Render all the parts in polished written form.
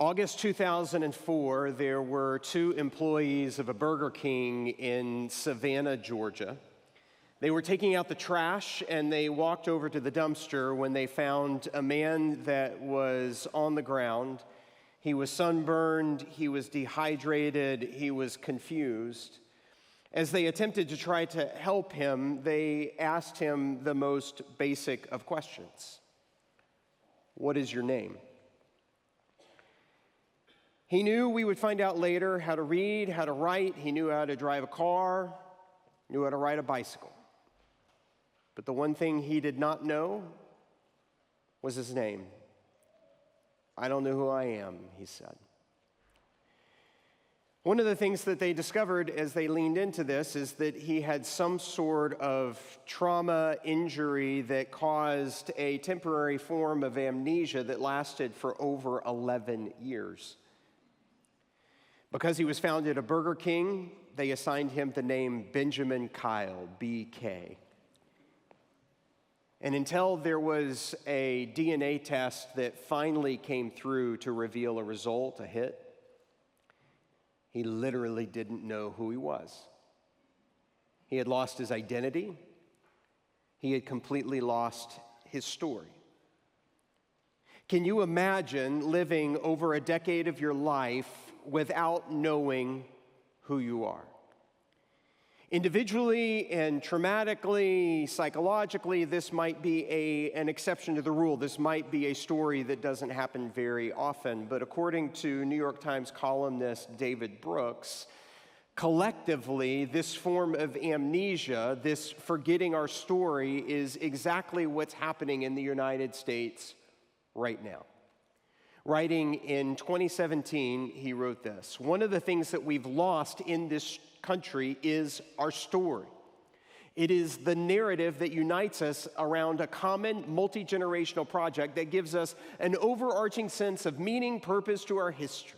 August 2004, there were two employees of a Burger King in Savannah, Georgia. They were taking out the trash and they walked over to the dumpster when they found a man that was on the ground. He was sunburned, he was dehydrated, he was confused. As they attempted to try to help him, they asked him the most basic of questions. What is your name? He knew we would find out later how to read, how to write. He knew how to drive a car, knew how to ride a bicycle. But the one thing he did not know was his name. I don't know who I am, he said. One of the things that they discovered as they leaned into this is that he had some sort of trauma injury that caused a temporary form of amnesia that lasted for over 11 years. Because he was found at a Burger King, they assigned him the name Benjamin Kyle, BK. And until there was a DNA test that finally came through to reveal a result, a hit, he literally didn't know who he was. He had lost his identity. He had completely lost his story. Can you imagine living over a decade of your life without knowing who you are? Individually and traumatically, psychologically, this might be an exception to the rule. This might be a story that doesn't happen very often. But according to New York Times columnist David Brooks, collectively, this form of amnesia, this forgetting our story, is exactly what's happening in the United States right now. Writing in 2017, he wrote this: "One of the things that we've lost in this country is our story. It is the narrative that unites us around a common multi-generational project that gives us an overarching sense of meaning, purpose to our history.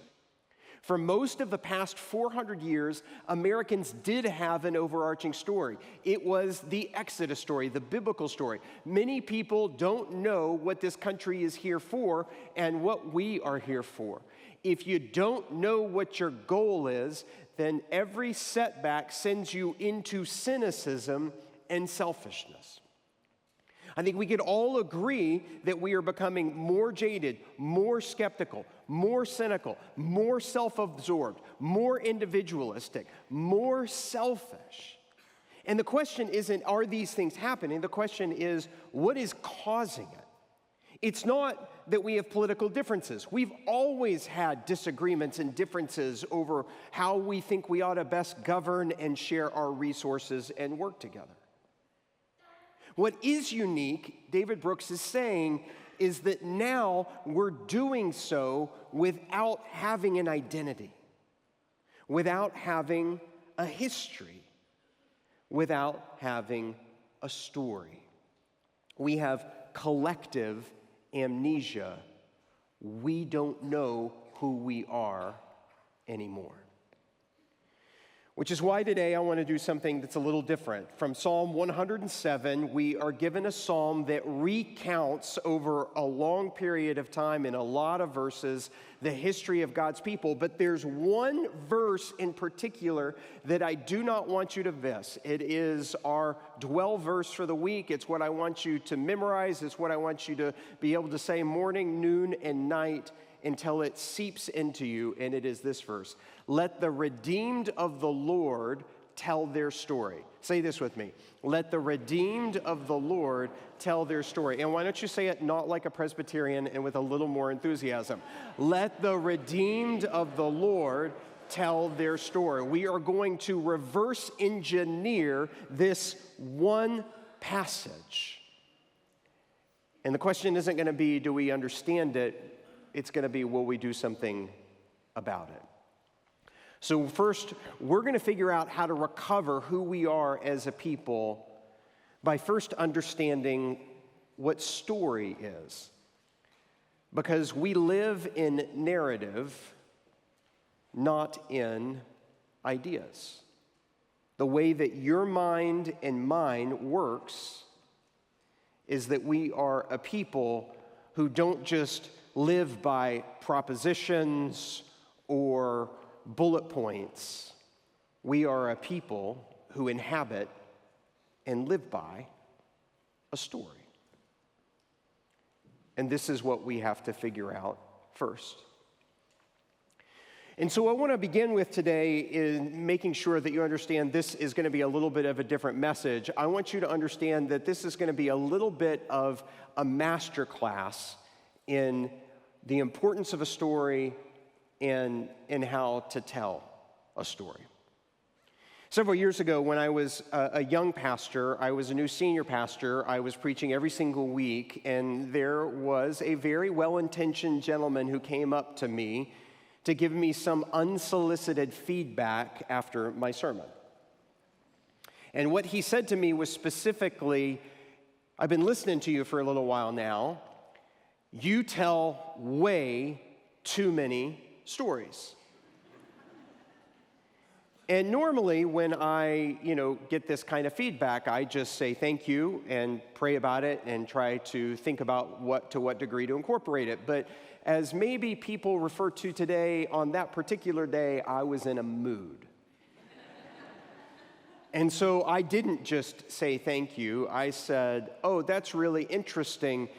For most of the past 400 years, Americans did have an overarching story. It was the Exodus story, the biblical story. Many people don't know what this country is here for and what we are here for. If you don't know what your goal is, then every setback sends you into cynicism and selfishness." I think we could all agree that we are becoming more jaded, more skeptical, more cynical, more self-absorbed, more individualistic, more selfish. And the question isn't, are these things happening? The question is, what is causing it? It's not that we have political differences. We've always had disagreements and differences over how we think we ought to best govern and share our resources and work together. What is unique, David Brooks is saying, is that now we're doing so without having an identity, without having a history, without having a story. We have collective amnesia. We don't know who we are anymore. Which is why today I want to do something that's a little different. From Psalm 107, we are given a psalm that recounts over a long period of time in a lot of verses the history of God's people. But there's one verse in particular that I do not want you to miss. It is our dwell verse for the week. It's what I want you to memorize. It's what I want you to be able to say morning, noon, and night until it seeps into you, and it is this verse: "Let the redeemed of the Lord tell their story." Say this with me. Let the redeemed of the Lord tell their story. And why don't you say it not like a Presbyterian and with a little more enthusiasm? Let the redeemed of the Lord tell their story. We are going to reverse engineer this one passage. And the question isn't going to be, do we understand it? It's going to be, will we do something about it? So first, we're going to figure out how to recover who we are as a people by first understanding what story is. Because we live in narrative, not in ideas. The way that your mind and mine works is that we are a people who don't just live by propositions or bullet points. We are a people who inhabit and live by a story. And this is what we have to figure out first. And so I want to begin with today in making sure that you understand this is going to be a little bit of a different message. I want you to understand that this is going to be a little bit of a master class in the importance of a story and in how to tell a story. Several years ago, when I was a young pastor, I was a new senior pastor. I was preaching every single week, and there was a very well-intentioned gentleman who came up to me to give me some unsolicited feedback after my sermon. And what he said to me was specifically, I've been listening to you for a little while now. You tell way too many stories. And normally when I, get this kind of feedback, I just say thank you and pray about it and try to think about to what degree to incorporate it. But as maybe people refer to today, on that particular day, I was in a mood. And so I didn't just say thank you. I said, oh, that's really interesting.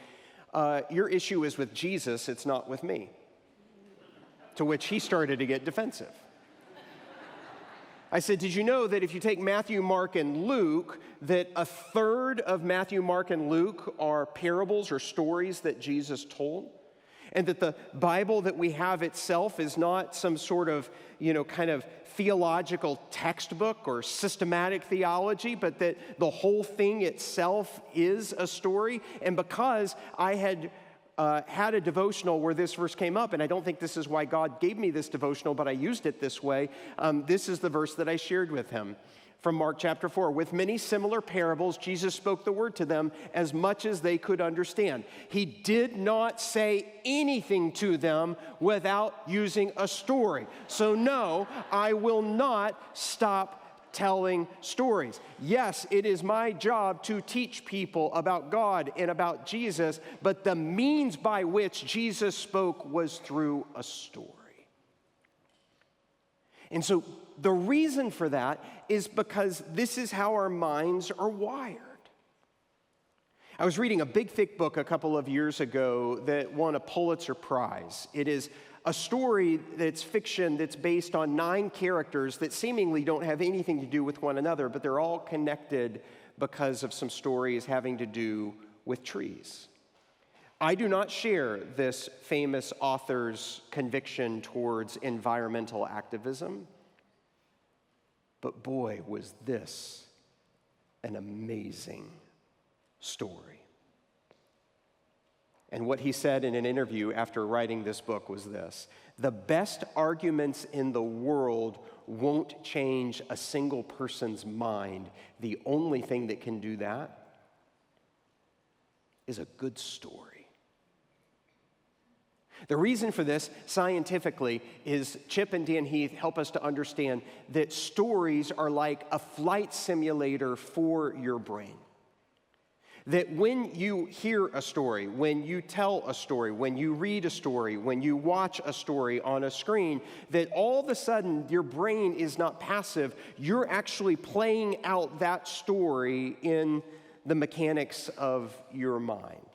Your issue is with Jesus, it's not with me. To which he started to get defensive. I said, did you know that if you take Matthew, Mark, and Luke, that a third of Matthew, Mark, and Luke are parables or stories that Jesus told? And that the Bible that we have itself is not some sort of, kind of theological textbook or systematic theology, but that the whole thing itself is a story. And because I had a devotional where this verse came up, and I don't think this is why God gave me this devotional, but I used it this way. This is the verse that I shared with him from Mark chapter 4. With many similar parables, Jesus spoke the word to them as much as they could understand. He did not say anything to them without using a story. So no, I will not stop telling stories. Yes, it is my job to teach people about God and about Jesus, but the means by which Jesus spoke was through a story. And so the reason for that is because this is how our minds are wired. I was reading a big, thick book a couple of years ago that won a Pulitzer Prize. It is a story that's fiction that's based on 9 characters that seemingly don't have anything to do with one another, but they're all connected because of some stories having to do with trees. I do not share this famous author's conviction towards environmental activism, but boy, was this an amazing story. And what he said in an interview after writing this book was this: the best arguments in the world won't change a single person's mind. The only thing that can do that is a good story. The reason for this, scientifically, is Chip and Dan Heath help us to understand that stories are like a flight simulator for your brain. That when you hear a story, when you tell a story, when you read a story, when you watch a story on a screen, that all of a sudden your brain is not passive. You're actually playing out that story in the mechanics of your mind.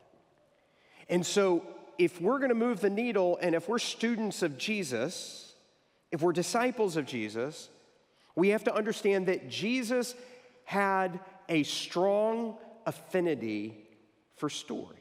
And so if we're going to move the needle, and if we're students of Jesus, if we're disciples of Jesus, we have to understand that Jesus had a strong affinity for story.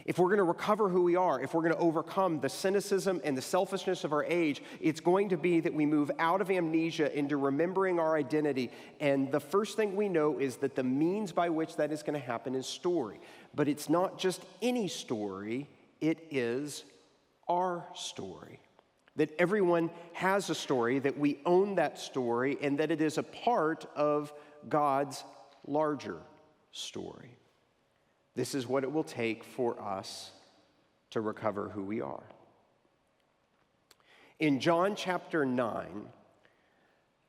If we're going to recover who we are, if we're going to overcome the cynicism and the selfishness of our age, it's going to be that we move out of amnesia into remembering our identity. And the first thing we know is that the means by which that is going to happen is story. But it's not just any story, it is our story. That everyone has a story, that we own that story, and that it is a part of God's larger story. This is what it will take for us to recover who we are. In John chapter 9,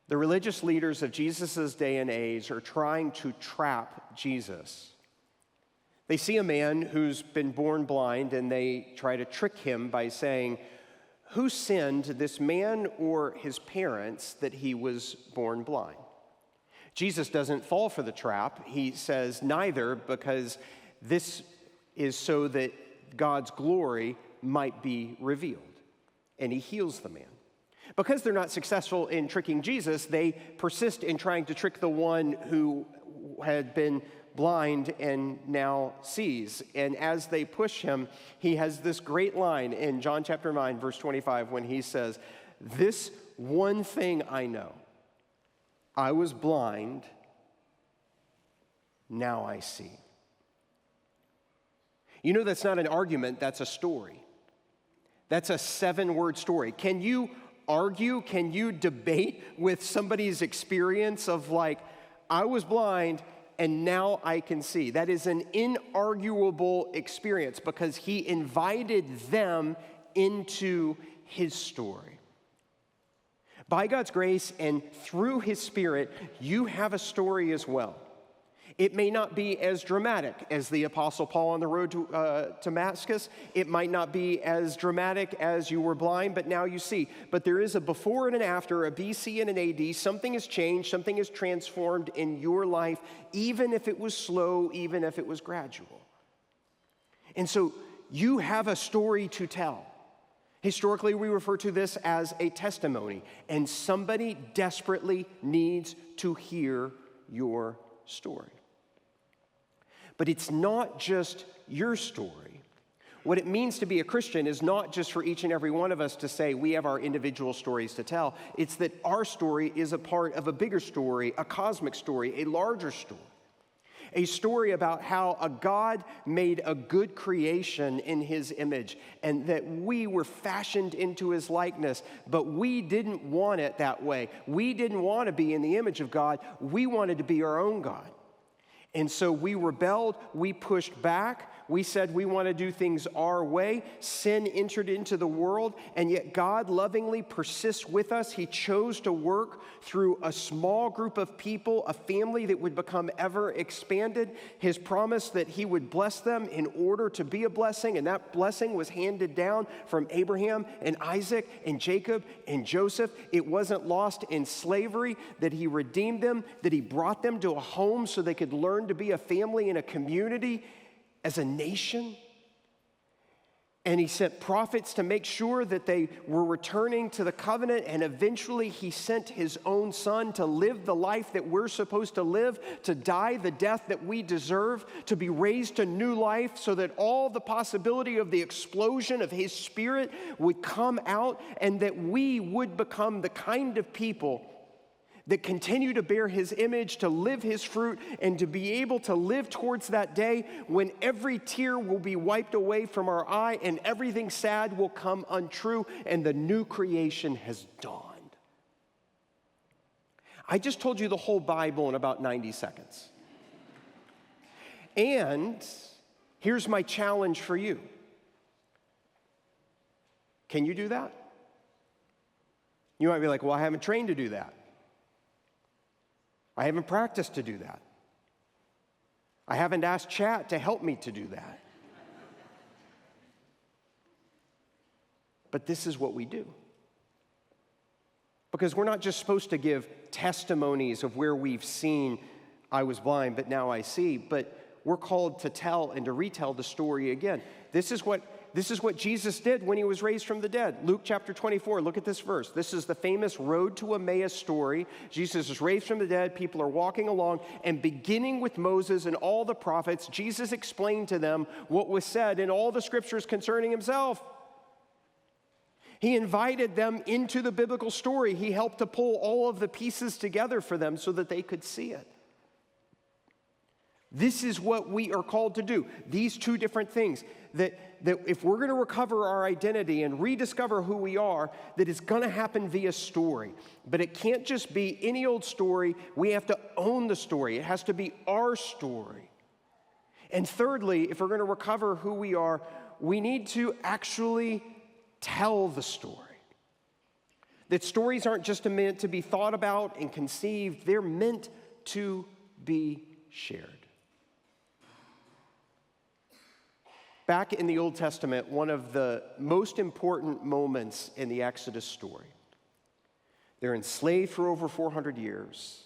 the religious leaders of Jesus' day and age are trying to trap Jesus. They see a man who's been born blind, and they try to trick him by saying, "Who sinned, this man or his parents, that he was born blind?" Jesus doesn't fall for the trap. He says neither, because this is so that God's glory might be revealed. And he heals the man. Because they're not successful in tricking Jesus, they persist in trying to trick the one who had been blind and now sees. And as they push him, he has this great line in John chapter 9, verse 25, when he says, "This one thing I know, I was blind, now I see." You know, that's not an argument, that's a story. That's a 7-word story. Can you argue, can you debate with somebody's experience of like, I was blind and now I can see? That is an inarguable experience because he invited them into his story. By God's grace and through his Spirit, you have a story as well. It may not be as dramatic as the Apostle Paul on the road to Damascus. It might not be as dramatic as you were blind, but now you see. But there is a before and an after, a BC and an AD. Something has changed, something has transformed in your life, even if it was slow, even if it was gradual. And so you have a story to tell. Historically, we refer to this as a testimony, and somebody desperately needs to hear your story. But it's not just your story. What it means to be a Christian is not just for each and every one of us to say we have our individual stories to tell. It's that our story is a part of a bigger story, a cosmic story, a larger story. A story about how a God made a good creation in his image and that we were fashioned into his likeness, but we didn't want it that way. We didn't want to be in the image of God. We wanted to be our own God. And so we rebelled, we pushed back, we said we want to do things our way. Sin entered into the world, and yet God lovingly persists with us. He chose to work through a small group of people, a family that would become ever expanded. His promise that he would bless them in order to be a blessing, and that blessing was handed down from Abraham and Isaac and Jacob and Joseph. It wasn't lost in slavery, that he redeemed them, that he brought them to a home so they could learn to be a family and a community as a nation. And he sent prophets to make sure that they were returning to the covenant, and eventually he sent his own son to live the life that we're supposed to live, to die the death that we deserve, to be raised to new life so that all the possibility of the explosion of his Spirit would come out and that we would become the kind of people that continue to bear his image, to live his fruit, and to be able to live towards that day when every tear will be wiped away from our eye and everything sad will come untrue and the new creation has dawned. I just told you the whole Bible in about 90 seconds. And here's my challenge for you. Can you do that? You might be like, well, I haven't trained to do that. I haven't practiced to do that. I haven't asked Chat to help me to do that. But this is what we do. Because we're not just supposed to give testimonies of where we've seen, I was blind, but now I see, but we're called to tell and to retell the story again. This is what Jesus did when he was raised from the dead. Luke chapter 24, look at this verse. This is the famous Road to Emmaus story. Jesus is raised from the dead. People are walking along, and beginning with Moses and all the prophets, Jesus explained to them what was said in all the scriptures concerning himself. He invited them into the biblical story. He helped to pull all of the pieces together for them so that they could see it. This is what we are called to do. These two different things. That if we're going to recover our identity and rediscover who we are, that it's going to happen via story. But it can't just be any old story. We have to own the story. It has to be our story. And thirdly, if we're going to recover who we are, we need to actually tell the story. That stories aren't just meant to be thought about and conceived, they're meant to be shared. Back in the Old Testament, one of the most important moments in the Exodus story, they're enslaved for over 400 years.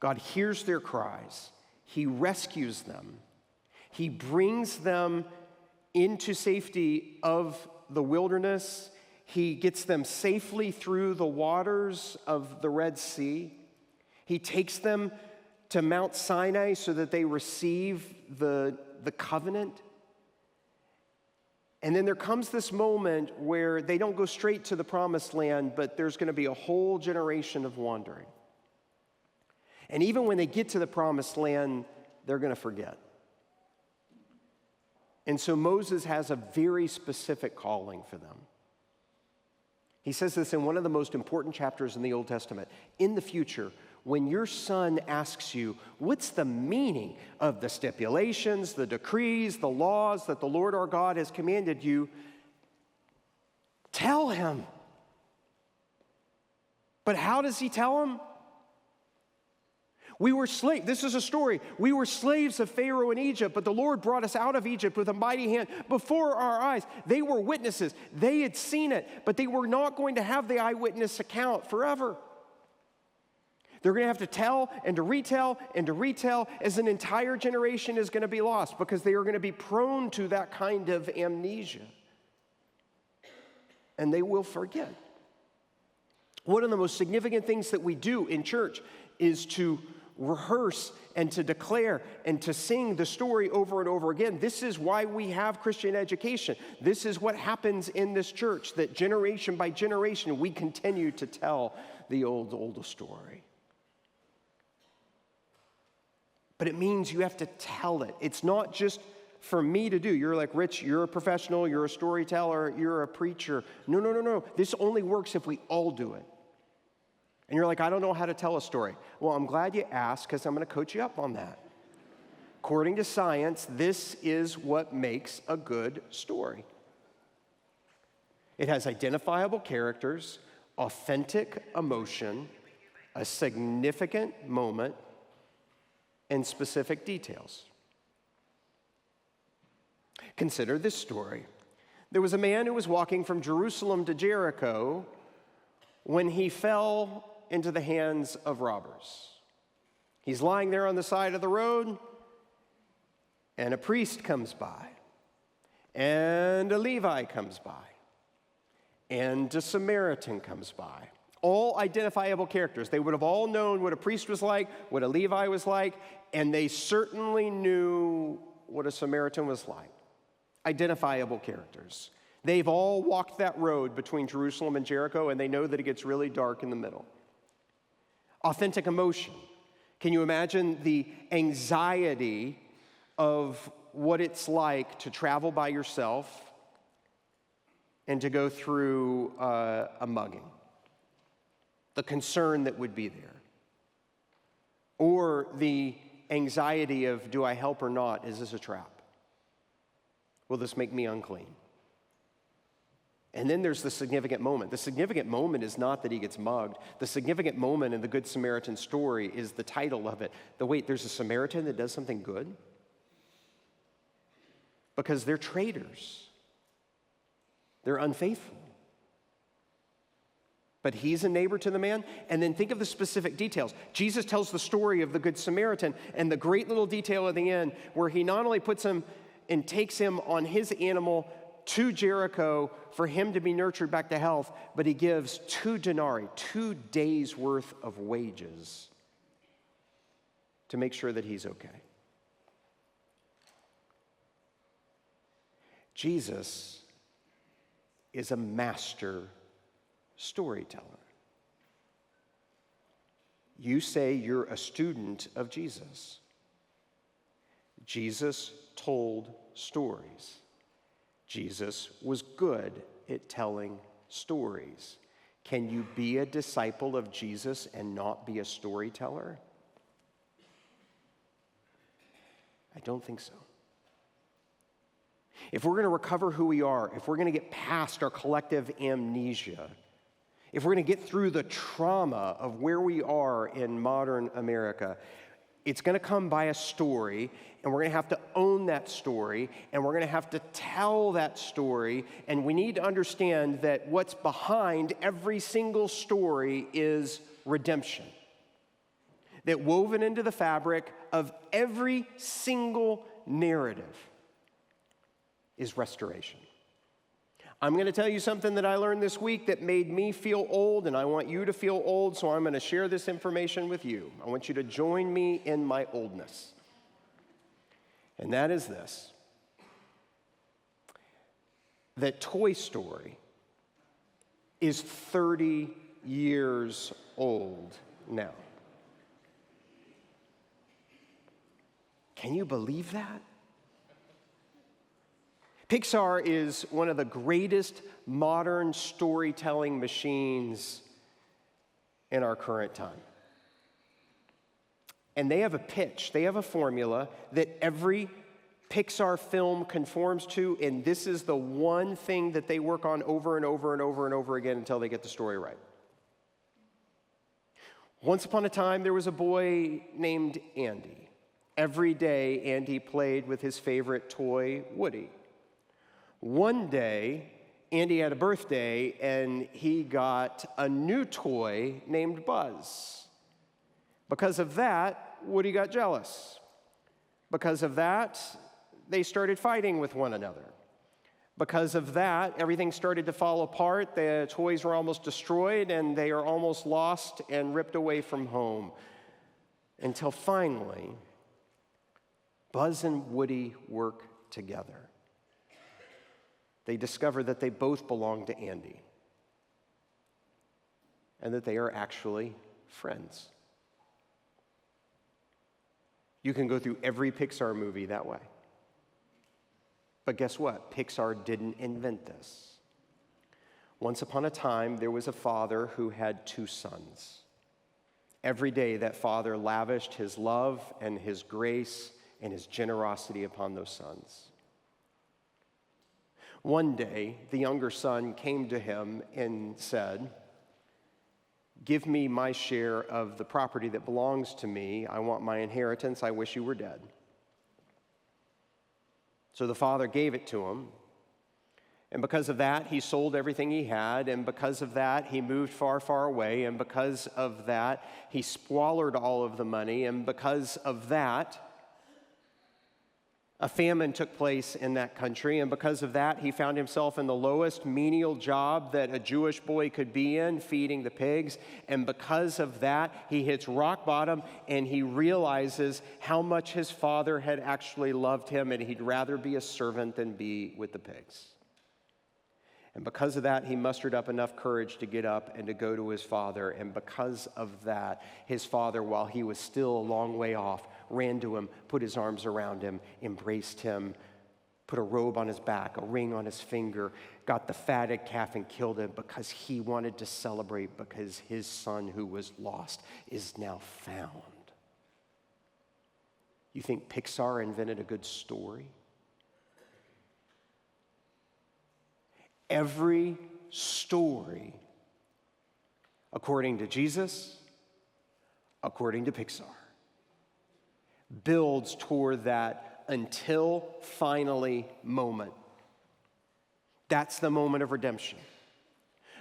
God hears their cries. He rescues them. He brings them into safety of the wilderness. He gets them safely through the waters of the Red Sea. He takes them to Mount Sinai so that they receive the covenant. And then there comes this moment where they don't go straight to the promised land, but there's going to be a whole generation of wandering. And even when they get to the promised land, they're going to forget. And so Moses has a very specific calling for them. He says this in one of the most important chapters in the Old Testament. In the future, when your son asks you, what's the meaning of the stipulations, the decrees, the laws that the Lord our God has commanded you, tell him. But how does he tell him? We were slaves. This is a story. We were slaves of Pharaoh in Egypt, but the Lord brought us out of Egypt with a mighty hand before our eyes. They were witnesses. They had seen it, but they were not going to have the eyewitness account forever. They're going to have to tell and to retell and to retell, as an entire generation is going to be lost because they are going to be prone to that kind of amnesia. And they will forget. One of the most significant things that we do in church is to rehearse and to declare and to sing the story over and over again. This is why we have Christian education. This is what happens in this church, that generation by generation we continue to tell the old story. But it means you have to tell it. It's not just for me to do. You're like, Rich, you're a professional, you're a storyteller, you're a preacher. No. This only works if we all do it. And you're like, I don't know how to tell a story. Well, I'm glad you asked, because I'm going to coach you up on that. According to science, this is what makes a good story. It has identifiable characters, authentic emotion, a significant moment, and specific details. Consider this story. There was a man who was walking from Jerusalem to Jericho when he fell into the hands of robbers. He's lying there on the side of the road, and a priest comes by, and a Levite comes by, and a Samaritan comes by. All identifiable characters. They would have all known what a priest was like, what a Levi was like, and they certainly knew what a Samaritan was like. Identifiable characters. They've all walked that road between Jerusalem and Jericho, and they know that it gets really dark in the middle. Authentic emotion. Can you imagine the anxiety of what it's like to travel by yourself and to go through a mugging? The concern that would be there. Or the anxiety of, do I help or not? Is this a trap? Will this make me unclean? And then there's the significant moment. The significant moment is not that he gets mugged. The significant moment in the Good Samaritan story is the title of it. There's a Samaritan that does something good? Because they're traitors. They're unfaithful. But he's a neighbor to the man. And then think of the specific details. Jesus tells the story of the Good Samaritan and the great little detail at the end where he not only puts him and takes him on his animal to Jericho for him to be nurtured back to health, but he gives 2 denarii, 2 days' worth of wages to make sure that he's okay. Jesus is a master storyteller. You say you're a student of Jesus. Jesus told stories. Jesus was good at telling stories. Can you be a disciple of Jesus and not be a storyteller? I don't think so. If we're going to recover who we are, if we're going to get past our collective amnesia, if we're going to get through the trauma of where we are in modern America, it's going to come by a story, and we're going to have to own that story, and we're going to have to tell that story, and we need to understand that what's behind every single story is redemption. That woven into the fabric of every single narrative is restoration. I'm going to tell you something that I learned this week that made me feel old, and I want you to feel old, so I'm going to share this information with you. I want you to join me in my oldness. And that is this: that Toy Story is 30 years old now. Can you believe that? Pixar is one of the greatest modern storytelling machines in our current time. And they have a pitch, they have a formula that every Pixar film conforms to, and this is the one thing that they work on over and over and over and over again until they get the story right. Once upon a time, there was a boy named Andy. Every day, Andy played with his favorite toy, Woody. One day, Andy had a birthday, and he got a new toy named Buzz. Because of that, Woody got jealous. Because of that, they started fighting with one another. Because of that, everything started to fall apart. The toys were almost destroyed, and they are almost lost and ripped away from home. Until finally, Buzz and Woody work together. They discover that they both belong to Andy and that they are actually friends. You can go through every Pixar movie that way. But guess what? Pixar didn't invent this. Once upon a time, there was a father who had two sons. Every day, that father lavished his love and his grace and his generosity upon those sons. One day, the younger son came to him and said, "Give me my share of the property that belongs to me. I want my inheritance. I wish you were dead." So the father gave it to him. And because of that, he sold everything he had. And because of that, he moved far, far away. And because of that, he squandered all of the money. And because of that, a famine took place in that country, and because of that, he found himself in the lowest menial job that a Jewish boy could be in, feeding the pigs. And because of that, he hits rock bottom, and he realizes how much his father had actually loved him, and he'd rather be a servant than be with the pigs. And because of that, he mustered up enough courage to get up and to go to his father. And because of that, his father, while he was still a long way off, ran to him, put his arms around him, embraced him, put a robe on his back, a ring on his finger, got the fatted calf and killed him because he wanted to celebrate because his son who was lost is now found. You think Pixar invented a good story? Every story, according to Jesus, according to Pixar, builds toward that until finally moment. That's the moment of redemption.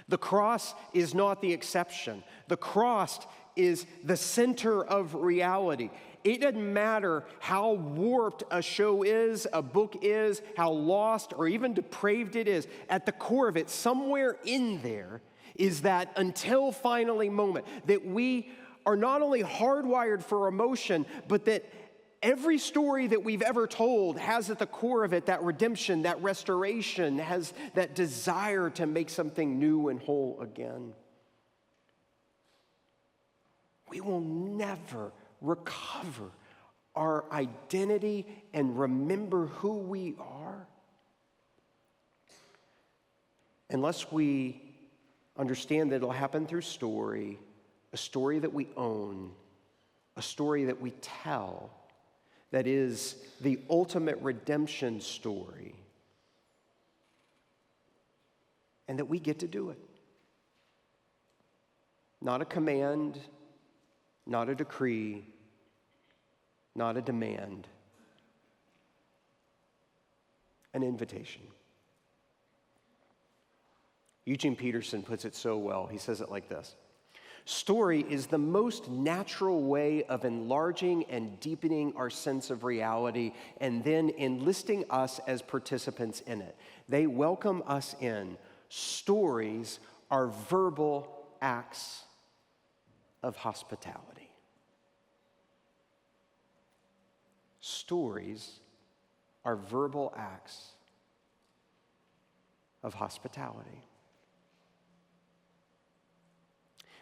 The cross is not the exception. The cross is the center of reality. It doesn't matter how warped a show is, a book is, how lost or even depraved it is. At the core of it, somewhere in there, is that until finally moment that we are not only hardwired for emotion, but that every story that we've ever told has at the core of it that redemption, that restoration, has that desire to make something new and whole again. We will never recover our identity and remember who we are unless we understand that it'll happen through story, a story that we own, a story that we tell, that is the ultimate redemption story, and that we get to do it. Not a command, not a decree, not a demand, an invitation. Eugene Peterson puts it so well. He says it like this: story is the most natural way of enlarging and deepening our sense of reality and then enlisting us as participants in it. They welcome us in. Stories are verbal acts of hospitality. Stories are verbal acts of hospitality.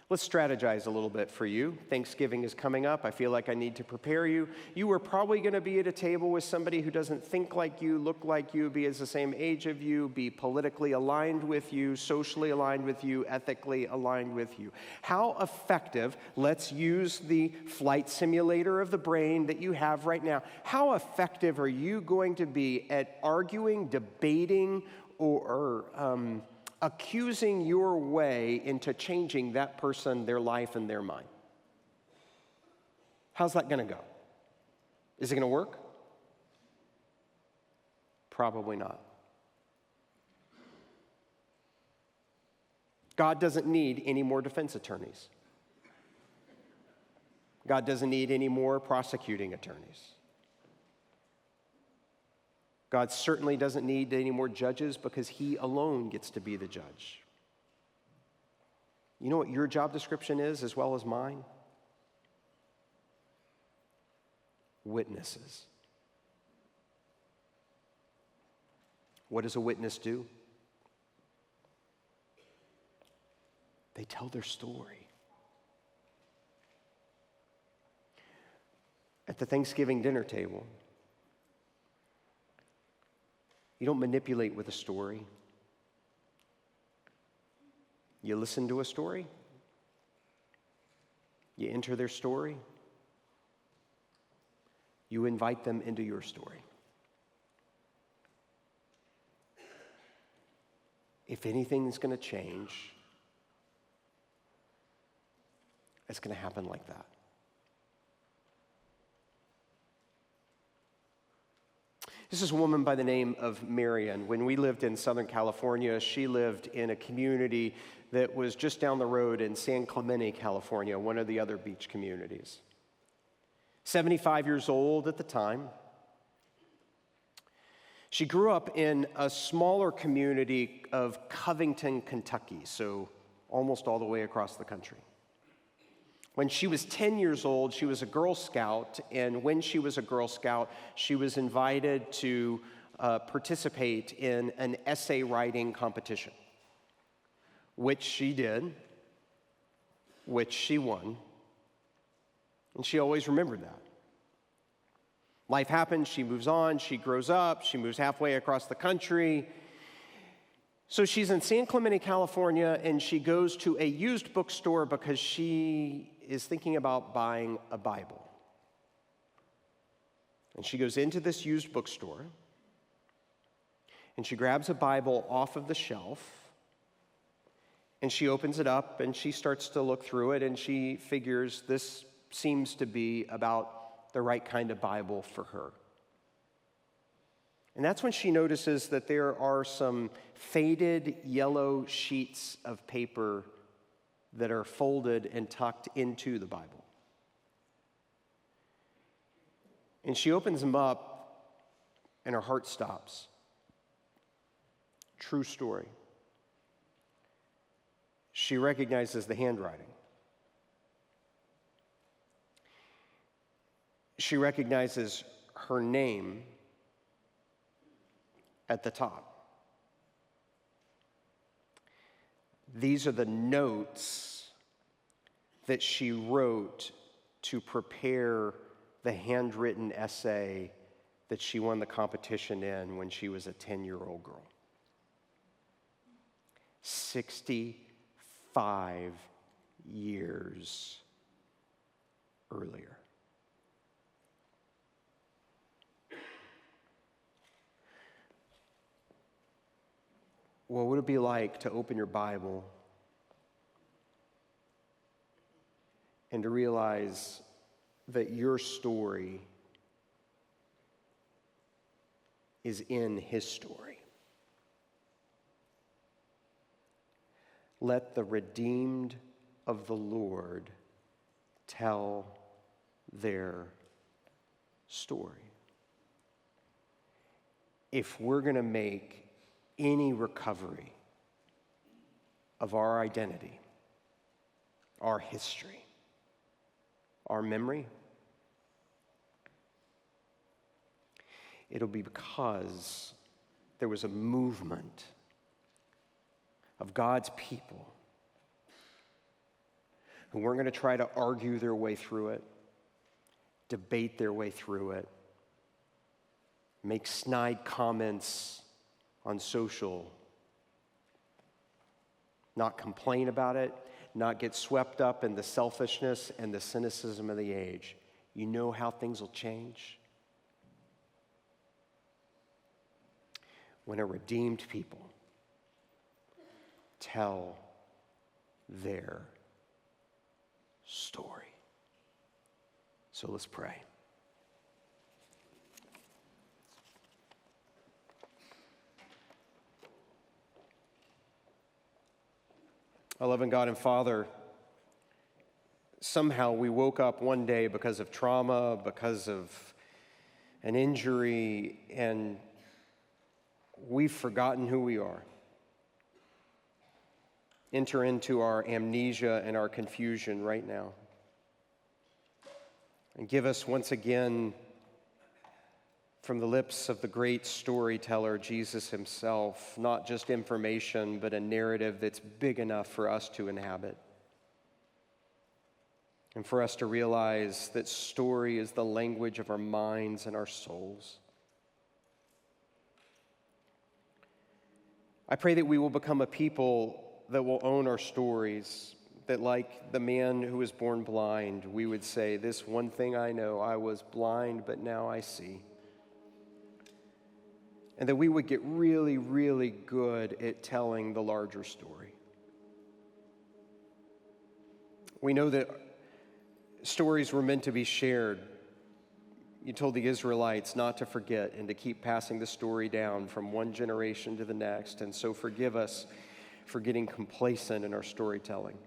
Let's strategize a little bit for you. Thanksgiving is coming up. I feel like I need to prepare you. You are probably going to be at a table with somebody who doesn't think like you, look like you, be as the same age of you, be politically aligned with you, socially aligned with you, ethically aligned with you. How effective, let's use the flight simulator of the brain that you have right now. How effective are you going to be at arguing, debating, or accusing your way into changing that person, their life, and their mind? How's that going to go? Is it going to work? Probably not. God doesn't need any more defense attorneys. God doesn't need any more prosecuting attorneys. God certainly doesn't need any more judges because he alone gets to be the judge. You know what your job description is as well as mine? Witnesses. What does a witness do? They tell their story. At the Thanksgiving dinner table, you don't manipulate with a story. You listen to a story. You enter their story. You invite them into your story. If anything's going to change, it's going to happen like that. This is a woman by the name of Marion. When we lived in Southern California, she lived in a community that was just down the road in San Clemente, California, one of the other beach communities. 75 years old at the time. She grew up in a smaller community of Covington, Kentucky, so almost all the way across the country. When she was 10 years old, she was a Girl Scout, and when she was a Girl Scout, she was invited to participate in an essay writing competition, which she did, which she won, and she always remembered that. Life happens, she moves on, she grows up, she moves halfway across the country. So she's in San Clemente, California, and she goes to a used bookstore because she is thinking about buying a Bible. And she goes into this used bookstore, and she grabs a Bible off of the shelf, and she opens it up, and she starts to look through it, and she figures this seems to be about the right kind of Bible for her. And that's when she notices that there are some faded yellow sheets of paper that are folded and tucked into the Bible. And she opens them up, and her heart stops. True story. She recognizes the handwriting. She recognizes her name at the top. These are the notes that she wrote to prepare the handwritten essay that she won the competition in when she was a 10-year-old girl. 65 years earlier. what would it be like to open your Bible and to realize that your story is in his story? Let the redeemed of the Lord tell their story. If we're going to make any recovery of our identity, our history, our memory, it'll be because there was a movement of God's people who weren't going to try to argue their way through it, debate their way through it, make snide comments on social, not complain about it, not get swept up in the selfishness and the cynicism of the age. You know how things will change? When a redeemed people tell their story. So let's pray. Our loving God and Father, somehow we woke up one day because of trauma, because of an injury, and we've forgotten who we are. Enter into our amnesia and our confusion right now. And give us once again, from the lips of the great storyteller, Jesus himself, not just information, but a narrative that's big enough for us to inhabit. And for us to realize that story is the language of our minds and our souls. I pray that we will become a people that will own our stories, that like the man who was born blind, we would say, this one thing I know, I was blind, but now I see. And that we would get really, really good at telling the larger story. We know that stories were meant to be shared. You told the Israelites not to forget and to keep passing the story down from one generation to the next. And so forgive us for getting complacent in our storytelling.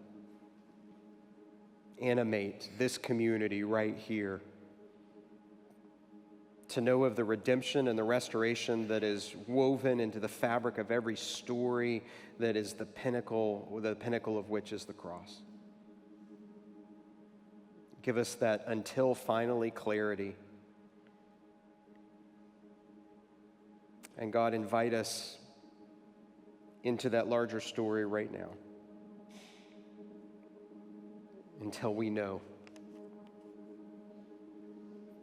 Animate this community right here to know of the redemption and the restoration that is woven into the fabric of every story that is the pinnacle of which is the cross. Give us that until finally clarity. And God, invite us into that larger story right now until we know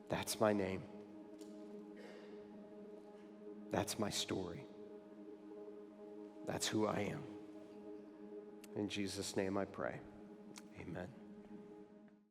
that's my name. That's my story. That's who I am. In Jesus' name I pray. Amen.